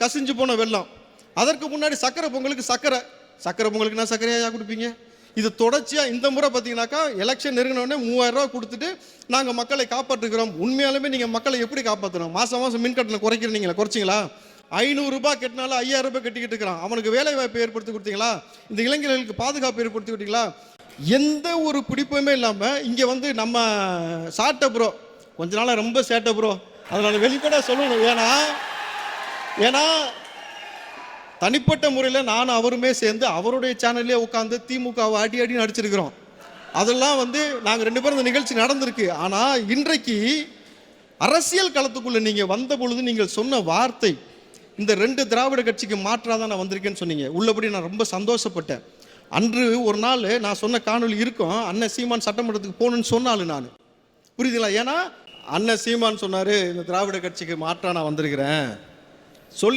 கசிஞ்சு போன வெள்ளம். அதற்கு முன்னாடி சக்கரை பொங்கலுக்கு சக்கரை பொங்கலுக்கு நான் சக்கரையா கொடுப்பீங்க? இது தொடர்ச்சியாக இந்த முறை பார்த்தீங்கன்னாக்கா எலெக்ஷன் நெருங்கினோடனே 3000 ரூபா கொடுத்துட்டு நாங்கள் மக்களை காப்பாற்றுக்கிறோம். உண்மையாலுமே நீங்கள் மக்களை எப்படி காப்பாற்றணும்? மாதம் மின் கட்டணம் குறைக்கிறீங்களா? குறைச்சிங்களா? 500 ரூபாய் கட்டினாலும் 5000 ரூபாய் கட்டிக்கிட்டு இருக்கிறான். அவனுக்கு வேலை வாய்ப்பை ஏற்படுத்தி கொடுத்தீங்களா? இந்த இளைஞர்களுக்கு பாதுகாப்பு ஏற்படுத்தி கொடுத்தீங்களா? எந்த ஒரு பிடிப்புமே இல்லாமல் இங்கே வந்து நம்ம சாட்டை ப்ரோ கொஞ்ச நாளாக ரொம்ப சேட்டை ப்ரோ, அதனால் வெளிப்படையாக சொல்லணும். ஏன்னா தனிப்பட்ட முறையில் நானும் அவருமே சேர்ந்து அவருடைய சேனல்லே உட்காந்து திமுகவை அடி நடிச்சிருக்கிறோம். அதெல்லாம் வந்து நாங்கள் 2 பேரும் இந்த நிகழ்ச்சி நடந்திருக்கு. ஆனால் இன்றைக்கு அரசியல் களத்துக்குள்ளே நீங்கள் வந்த பொழுது நீங்கள் சொன்ன வார்த்தை, இந்த 2 திராவிட கட்சிக்கு மாற்றாதான் நான் வந்திருக்கேன்னு சொன்னீங்க. உள்ளபடி நான் ரொம்ப சந்தோஷப்பட்டேன். அன்று ஒரு நாள் நான் சொன்ன காணொலி இருக்கும், அண்ணன் சீமான் சட்டமன்றத்துக்கு போகணுன்னு சொன்னாலும் நான் புரியுதுங்களா? ஏன்னா அண்ணன் சீமான் சொன்னார், இந்த திராவிட கட்சிக்கு மாற்றா நான் வந்திருக்கிறேன் சொல்லி